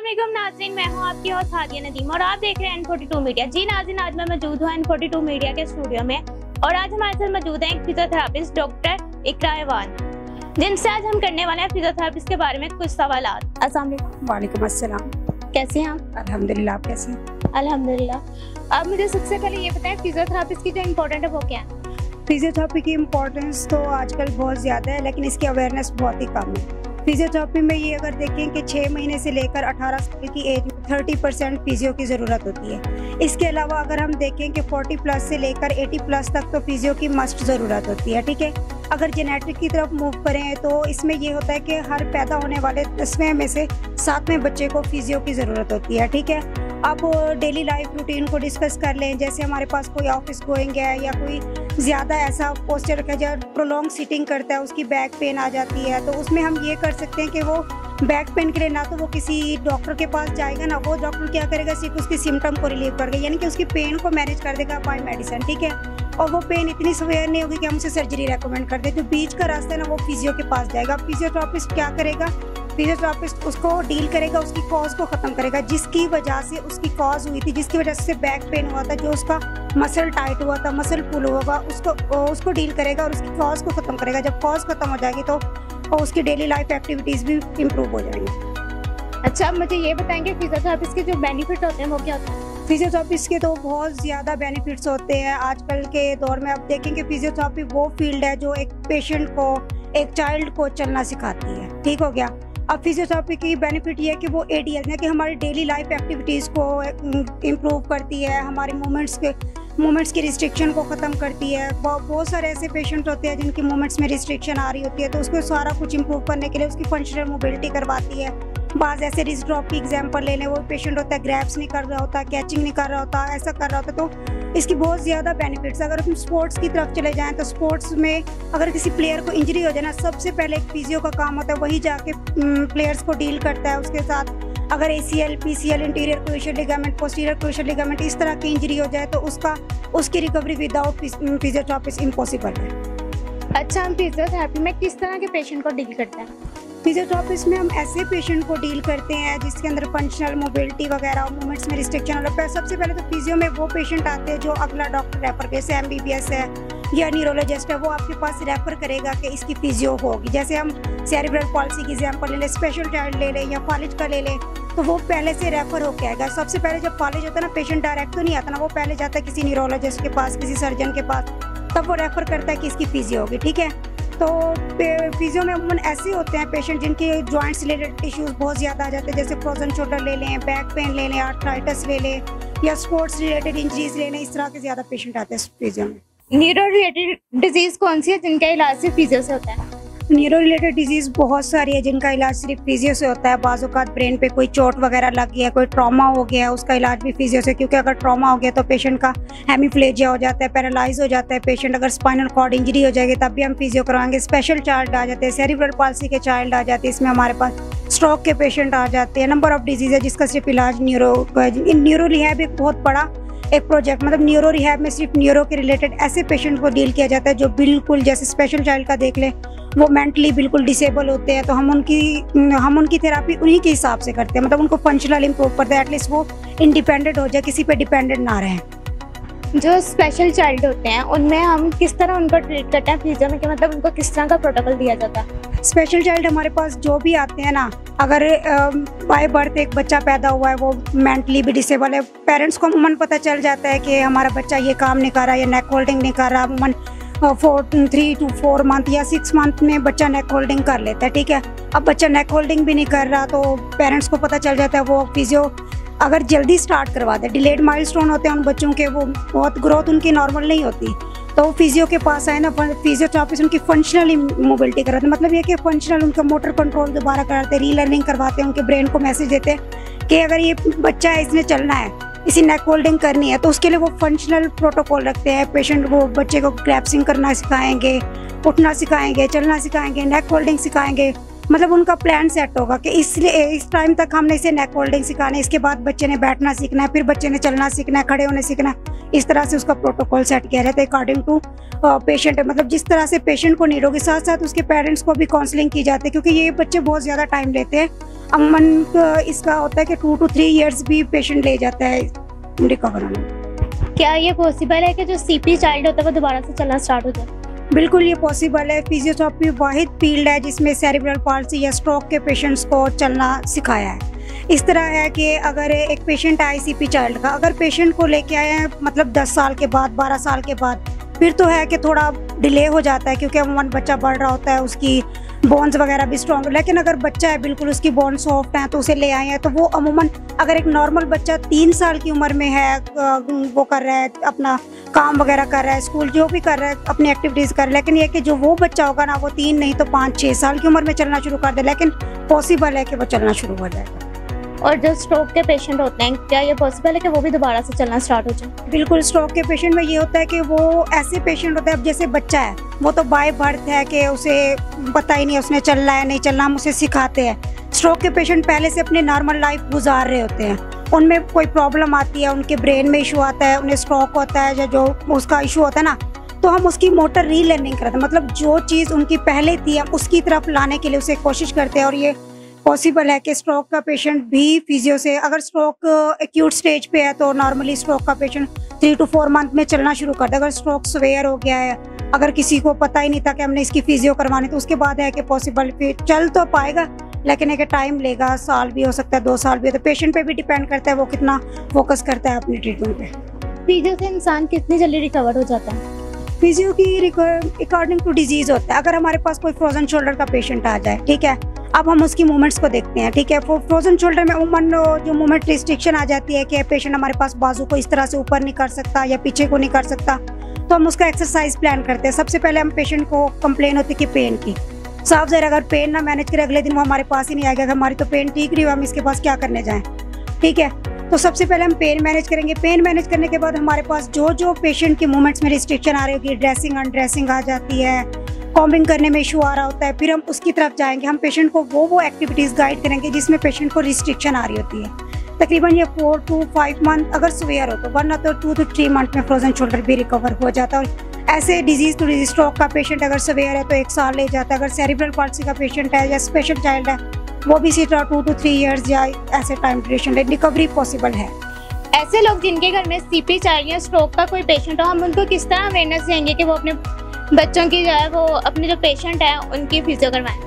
अस्सलामुअलैकुम नाज़रीन, मैं हूं आपकी होस्ट हादिया नदीम और आप देख रहे हैं N42 मीडिया। जी नाज़रीन, आज मैं मौजूद हूं N42 मीडिया के स्टूडियो में और आज हमारे साथ मौजूद हैं एक फिजियोथेरेपिस्ट डॉक्टर इकरा ऐवान, जिनसे आज हम करने वाले हैं फिजियोथेरेपिस्ट के बारे में कुछ सवालात। अस्सलाम वालेकुम। वालेकुम अस्सलाम। कैसे हैं आप? अल्हम्दुलिल्लाह। आप कैसे हैं? अल्हम्दुलिल्लाह। आप मुझे सबसे पहले ये बताएं फिजियोथेरेपिस्ट की जो इम्पोर्टेंट है वो क्या है? फिजियोथेरेपी की इम्पोर्टेंस तो आजकल बहुत ज़्यादा है, लेकिन इसकी अवेयरनेस बहुत ही कम है। फिजियोथेरेपी में ये अगर देखें कि 6 महीने से लेकर 18 साल की एज में 30% फिजियो की ज़रूरत होती है। इसके अलावा अगर हम देखें कि 40 प्लस से लेकर 80 प्लस तक तो फिजियो की मस्ट ज़रूरत होती है। ठीक है, अगर जेनेटिक की तरफ मूव करें तो इसमें ये होता है कि हर पैदा होने वाले 10वें में से 7वें बच्चे को फिजियो की ज़रूरत होती है। ठीक है, अब डेली लाइफ रूटीन को डिस्कस कर लें। जैसे हमारे पास कोई ऑफिस गोइंग है या कोई ज़्यादा ऐसा पोस्चर रखा है जो प्रोलॉन्ग सिटिंग करता है, उसकी बैक पेन आ जाती है, तो उसमें हम ये कर सकते हैं कि वो बैक पेन के लिए ना तो वो किसी डॉक्टर के पास जाएगा, ना वो डॉक्टर क्या करेगा, सिर्फ उसकी सिम्टम को रिलीव कर देगा, यानी कि उसकी पेन को मैनेज कर देगा बाय मेडिसिन। ठीक है, और वो पेन इतनी सवेयर नहीं होगी कि हम उसे सर्जरी रेकमेंड कर दें। जो बीच का रास्ता है ना, वो फिजियो के पास जाएगा। फिजियोथेरेपिस्ट क्या करेगा, फिजियोथेरेपिस्ट उसको डील करेगा, उसकी कॉज को ख़त्म करेगा, जिसकी वजह से उसकी कॉज हुई थी, जिसकी वजह से बैक पेन हुआ था, जो उसका मसल टाइट हुआ था, मसल पुल होगा, उसको डील करेगा और उसकी कॉज को ख़त्म करेगा। जब कॉज ख़त्म हो जाएगी तो उसकी डेली लाइफ एक्टिविटीज़ भी इम्प्रूव हो जाएंगी। अच्छा, आप मुझे ये बताएंगे फिजियोथेरेपिस्ट के जो बेनिफिट होते हैं वो क्या होते हैं? फिजियोथेरेपिस्ट के तो बहुत ज़्यादा बेनिफिट्स होते हैं आजकल के दौर में। अब देखेंगे फिजियोथेरेपी वो फील्ड है जो एक पेशेंट को, एक चाइल्ड को चलना सिखाती है। ठीक हो गया। अब फिजियोथेरेपी की बेनिफिट ये है कि वो ADL है कि हमारी डेली लाइफ एक्टिविटीज़ को इम्प्रूव करती है, हमारे मूवमेंट्स की रिस्ट्रिक्शन को ख़त्म करती है। बहुत सारे ऐसे पेशेंट होते हैं जिनकी मूवमेंट्स में रिस्ट्रिक्शन आ रही होती है, तो उसको सारा कुछ इम्प्रूव करने के लिए उसकी फंक्शनल मोबिलिटी करवाती है। बाज़ ऐसे रिस्ट ड्रॉप की एग्जांपल ले लें, वो पेशेंट होता है ग्रैब्स नहीं कर रहा होता, कैचिंग नहीं कर रहा होता, ऐसा कर रहा होता, तो इसकी बहुत ज़्यादा बेनिफिट्स। अगर हम स्पोर्ट्स की तरफ चले जाएं तो स्पोर्ट्स में अगर किसी प्लेयर को इंजरी हो जाए ना, सबसे पहले एक फिजियो का काम होता है, वही जाके प्लेयर्स को डील करता है। उसके साथ अगर ACL, PCL, interior crucial ligament, posterior crucial ligament, इस तरह की इंजरी हो जाए तो उसकी रिकवरी विदाउट फिजियोथेरेपिस्ट इम्पॉसिबल है। अच्छा, हम फिजियोथेरेपी में किस तरह के पेशेंट को डील करते हैं? फिजियोथेरेपिस्ट में हम ऐसे पेशेंट को डील करते हैं जिसके अंदर फंक्शनल मोबिलिटी वगैरह और मूवमेंट्स में रिस्ट्रिक्शन होता है। सबसे पहले तो फिजियो में वो पेशेंट आते हैं जो अगला डॉक्टर रेफर, जैसे MBBS है या न्यूरोलॉजिस्ट है, वो आपके पास रेफर करेगा कि इसकी फिजियो होगी। जैसे हम सेरेब्रल पॉलिसी की एग्जांपल ले लें, स्पेशल चाइल्ड ले लें या फालिज का ले लें, तो वो पहले से रेफर होके आएगा। सबसे पहले जब फालिज होता है ना, पेशेंट डायरेक्ट तो नहीं आता ना, वो पहले जाता है किसी न्यूरोलॉजिस्ट के पास, किसी सर्जन के पास, तब वो रेफर करता है कि इसकी फिजियो होगी। ठीक है, तो फिजियो में अमूमन ऐसे होते हैं पेशेंट जिनके जॉइंट्स रिलेटेड इश्यूज बहुत ज़्यादा आ जाते हैं, जैसे फ्रोजन शोल्डर ले लें, बैक पेन ले लें, आर्थराइटिस ले लें या स्पोर्ट्स रिलेटेड इंजरीज ले लें, इस तरह के ज़्यादा पेशेंट आते हैं फिजियो में। न्यूरो रिलेटेड डिजीज़ कौन सी है जिनका इलाज सिर्फ फिजियो से होता है? न्यूरो रिलेटेड डिजीज़ बहुत सारी है जिनका इलाज सिर्फ फिजियो से होता है। बाज़ औक़ात ब्रेन पे कोई चोट वगैरह लग गया, कोई ट्रॉमा हो गया, उसका इलाज भी फिजियो से, क्योंकि अगर ट्रॉमा हो गया तो पेशेंट का हेमीप्लेजिया हो जाता है, पैरालाइज हो जाता है पेशेंट। अगर स्पाइनल कॉर्ड इंजरी हो जाएगी तब भी हम फिजियो करवाएंगे। स्पेशल चाइल्ड आ जाते हैं, सेरेब्रल पॉलिसी के चाइल्ड आ जाते हैं, इसमें हमारे पास स्ट्रोक के पेशेंट आ जाते हैं। नंबर ऑफ डिजीज़ है जिसका सिर्फ इलाज न्यूरो रिहैब एक बहुत बड़ा एक प्रोजेक्ट, मतलब न्यूरो रिहैब में सिर्फ न्यूरो के रिलेटेड ऐसे पेशेंट को डील किया जाता है जो बिल्कुल, जैसे स्पेशल चाइल्ड का देख लें, वो मेंटली बिल्कुल डिसेबल होते हैं, तो हम उनकी थेरापी उन्हीं के हिसाब से करते हैं, मतलब उनको फंक्शनल इम्प्रूव करते हैं, एटलीस्ट वो इंडिपेंडेंट हो जाए, किसी पे डिपेंडेंट ना रहें। जो स्पेशल चाइल्ड होते हैं उनमें हम किस तरह उनको ट्रीट करते हैं फिजियो में, कि मतलब उनको किस तरह का प्रोटोकॉल दिया जाता है? स्पेशल चाइल्ड हमारे पास जो भी आते हैं ना, अगर बाय बर्थ एक बच्चा पैदा हुआ है, वो मेंटली भी डिसेबल है, पेरेंट्स को अमूमन पता चल जाता है कि हमारा बच्चा ये काम नहीं कर रहा, या नेक होल्डिंग नहीं कर रहा। अमूमन 3 to 4 मंथ या 6 मंथ में बच्चा नेक होल्डिंग कर लेता है। ठीक है, अब बच्चा नेक होल्डिंग भी नहीं कर रहा तो पेरेंट्स को पता चल जाता है, वो फिजियो अगर जल्दी स्टार्ट करवा दे, डिलेड माइलस्टोन होते हैं उन बच्चों के, वो बहुत ग्रोथ उनकी नॉर्मल नहीं होती, तो फिजियो के पास आए ना, फिजियोथेरेपिस्ट उनकी फंक्शनल मोबिलिटी कराते हैं। मतलब ये कि फंक्शनल उनका मोटर कंट्रोल दोबारा कराते हैं, रीलर्निंग करवाते हैं, उनके ब्रेन को मैसेज देते हैं कि अगर ये बच्चा है, इसने चलना है, इसी नेक होल्डिंग करनी है, तो उसके लिए वो फंक्शनल प्रोटोकॉल रखते हैं। पेशेंट को, बच्चे को ग्रैप्सिंग करना सिखाएंगे, उठना सिखाएंगे, चलना सिखाएंगे, नेक होल्डिंग सिखाएंगे, मतलब उनका प्लान सेट होगा कि इसलिए इस टाइम तक हमने इसे नेक होल्डिंग सिखाना है, इसके बाद बच्चे ने बैठना सीखना है, फिर बच्चे ने चलना सीखना है, खड़े होने सीखना है। इस तरह से उसका प्रोटोकॉल सेट किया रहता है अकॉर्डिंग टू पेशेंट। मतलब जिस तरह से पेशेंट को नीड होगी, साथ साथ उसके पेरेंट्स को भी काउंसलिंग की जाती है, क्योंकि ये बच्चे बहुत ज़्यादा टाइम लेते हैं। अमूमन इसका होता है कि 2 to 3 years भी पेशेंट ले जाता है रिकवर होने में। क्या ये पॉसिबल है कि जो सीपी चाइल्ड होता है वो दोबारा से चलना स्टार्ट हो जाए? बिल्कुल ये पॉसिबल है। फिजियोथेरेपी वाहिद फील्ड है जिसमें सेरिब्रल पाल्सी या स्ट्रोक के पेशेंट्स को चलना सिखाया है। इस तरह है कि अगर एक पेशेंट आए सीपी चाइल्ड का, अगर पेशेंट को लेके आए हैं मतलब 10 साल के बाद, 12 साल के बाद, फिर तो है कि थोड़ा डिले हो जाता है, क्योंकि अमूमन बच्चा बढ़ रहा होता है, उसकी बोन्स वगैरह भी स्ट्रॉन्ग। लेकिन अगर बच्चा है बिल्कुल उसकी बोन सॉफ्ट है तो उसे ले आए हैं, तो वो अमूमन अगर एक नॉर्मल बच्चा 3 साल की उम्र में है, वो कर रहा है अपना काम वगैरह कर रहा है, स्कूल जो भी कर रहा है, अपनी एक्टिविटीज़ कर रहा है, लेकिन ये कि जो वो बच्चा होगा ना, वो 3 नहीं तो 5-6 साल की उम्र में चलना शुरू कर दे, लेकिन पॉसिबल है कि वो चलना शुरू हो जाएगा। और जो स्ट्रोक के पेशेंट होते हैं, क्या ये पॉसिबल है कि वो भी दोबारा से चलना स्टार्ट हो जाए? बिल्कुल, स्ट्रोक के पेशेंट में ये होता है कि वो ऐसे पेशेंट होता है, अब जैसे बच्चा है वो तो बाय बर्थ है कि उसे पता ही नहीं उसने चलना है नहीं चलना, हम उसे सिखाते हैं। स्ट्रोक के पेशेंट पहले से अपनी नॉर्मल लाइफ गुजार रहे होते हैं, उनमें कोई प्रॉब्लम आती है, उनके ब्रेन में इशू आता है, उन्हें स्ट्रोक होता है या जो उसका इशू होता है ना, तो हम उसकी मोटर रीलर्निंग करते हैं। मतलब जो चीज़ उनकी पहले थी हम उसकी तरफ लाने के लिए उसे कोशिश करते हैं। और ये पॉसिबल है कि स्ट्रोक का पेशेंट भी फिजियो से, अगर स्ट्रोक एक्यूट स्टेज पे है तो नॉर्मली स्ट्रोक का पेशेंट 3 to 4 मंथ में चलना शुरू करता है। अगर स्ट्रोक सवेयर हो गया है, अगर किसी को पता ही नहीं था कि हमने इसकी फिजियो करवानी, तो उसके बाद है कि पॉसिबल फिर चल तो पाएगा, लेकिन एक टाइम लेगा, साल भी हो सकता है, 2 साल भी हो, तो पेशेंट पे भी डिपेंड करता है वो कितना फोकस करता है अपनी ट्रीटमेंट पे। फिजियो से इंसान कितनी जल्दी रिकवर हो जाता है? फिजियो की अकॉर्डिंग टू डिजीज होता है। अगर हमारे पास कोई फ्रोजन शोल्डर का पेशेंट आ जाए, ठीक है, अब हम उसकी मूवमेंट्स को देखते हैं, ठीक है। फ्रोजन शोल्डर में उमन जो मूवमेंट रिस्ट्रिक्शन आ जाती है कि पेशेंट हमारे पास बाजू को इस तरह से ऊपर नहीं कर सकता या पीछे को नहीं कर सकता, तो हम उसका एक्सरसाइज प्लान करते हैं। सबसे पहले हम पेशेंट को कंप्लेन होती है कि पेन की, साफ ज़ाहिर अगर पेन ना मैनेज करे अगले दिन वो हमारे पास ही नहीं आएगा, हमारी तो पेन ठीक रही हो, हम इसके पास क्या करने जाएँ, ठीक है। तो सबसे पहले हम पेन मैनेज करेंगे। पेन मैनेज करने के बाद हमारे पास जो पेशेंट की मूवमेंट्स में रिस्ट्रिक्शन आ रही होगी, ड्रेसिंग अनड्रेसिंग आ जाती है, कॉम्बिंग करने में इशू आ रहा होता है, फिर हम उसकी तरफ जाएंगे। हम पेशेंट को वो एक्टिविटीज़ गाइड करेंगे जिसमें पेशेंट को रिस्ट्रिक्शन आ रही होती है। तकरीबन ये 4 to 5 मंथ अगर सवेयर हो तो, वरना तो 2 to 3 मंथ में फ्रोजन शोल्डर भी रिकवर हो जाता है। और ऐसे डिजीज़ टू डिजीज, स्ट्रोक का पेशेंट अगर सवेयर है तो 1 साल ले जाता है, अगर सेरिब्रल पाल्सी का पेशेंट है या स्पेशल चाइल्ड है वो भी इसी तरह 2 to 3 years या ऐसे टाइम ड्यूरेशन रिकवरी पॉसिबल है। ऐसे लोग जिनके घर में सीपी चाइल्ड या स्ट्रोक का कोई पेशेंट हो, हम उनको किस तरह अवेयरनेस देंगे कि वो अपने बच्चों की जो है वो अपने जो पेशेंट है उनकी फिजियो करवाएं?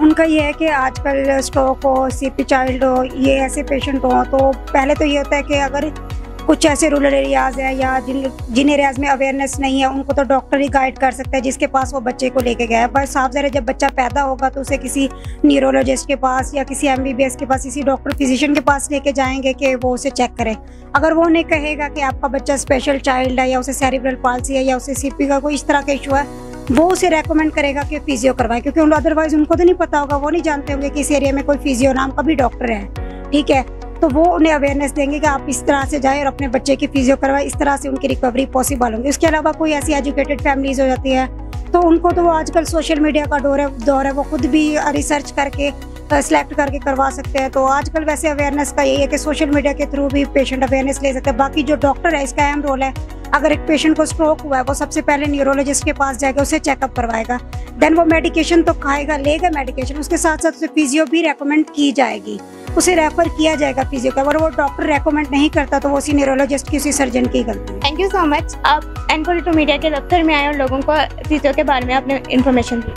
उनका ये है कि आजकल स्ट्रोक हो, सीपी चाइल्ड हो, ये ऐसे पेशेंट हो, तो पहले तो ये होता है कि अगर कुछ ऐसे रूरल एरियाज़ है या जिन एरियाज़ में अवेयरनेस नहीं है, उनको तो डॉक्टर ही गाइड कर सकता है जिसके पास वो बच्चे को लेके गया है। बस साफ ज़रा जब बच्चा पैदा होगा तो उसे किसी न्यूरोलॉजिस्ट के पास या किसी MBBS के पास, किसी डॉक्टर फिजिशियन के पास लेके जाएंगे कि वो उसे चेक करें। अगर वो नहीं कहेगा कि आपका बच्चा स्पेशल चाइल्ड है या उसे सेरिब्रल पाल्सी है या उसे CP का कोई इस तरह का इशू है, वो उसे रेकमेंड करेगा कि फिजियो करवाएं, क्योंकि अदरवाइज उनको तो नहीं पता होगा, वो नहीं जानते होंगे कि इस एरिया में कोई फिजियो नाम का भी डॉक्टर है, ठीक है। तो वो उन्हें अवेयरनेस देंगे कि आप इस तरह से जाएं और अपने बच्चे की फिजियो करवाएं, इस तरह से उनकी रिकवरी पॉसिबल होगी। उसके अलावा कोई ऐसी एजुकेटेड फैमिलीज हो जाती है तो उनको तो वो आजकल सोशल मीडिया का दौर है, वो खुद भी रिसर्च करके सिलेक्ट करके करवा सकते हैं। तो आजकल वैसे अवेयरनेस का यही है कि सोशल मीडिया के थ्रू भी पेशेंट अवेयरनेस ले सकते हैं। बाकी जो डॉक्टर है इसका अहम रोल है। अगर एक पेशेंट को स्ट्रोक हुआ है वो सबसे पहले न्यूरोलॉजिस्ट के पास जाएगा, उसे चेकअप करवाएगा, देन वो मेडिकेशन तो खाएगा, लेगा मेडिकेशन, उसके साथ साथ उसे फिजियो भी रेकमेंड की जाएगी, उसे रेफर किया जाएगा फिजियो का। अगर वो डॉक्टर रेकमेंड नहीं करता तो वो उसी न्यूरोलॉजिस्ट की, उसी सर्जन की गलती है। थैंक यू सो मच, आप N42 मीडिया के दफ्तर में आए और लोगों को फिजियो के बारे में आपने इन्फॉर्मेशन दी।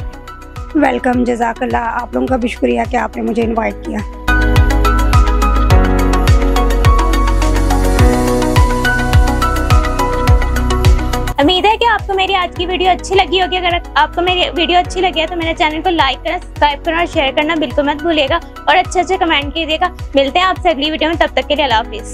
वेलकम, जज़ाकल्लाह। आप लोगों का भी शुक्रिया कि आपने मुझे इन्वाइट किया। उम्मीद है कि आपको मेरी आज की वीडियो अच्छी लगी होगी। अगर आपको मेरी वीडियो अच्छी लगी है तो मेरे चैनल को लाइक करना, सब्सक्राइब करना और शेयर करना बिल्कुल मत भूलिएगा और अच्छे कमेंट कीजिएगा। मिलते हैं आपसे अगली वीडियो में, तब तक के लिए अल्लाह हाफिज़।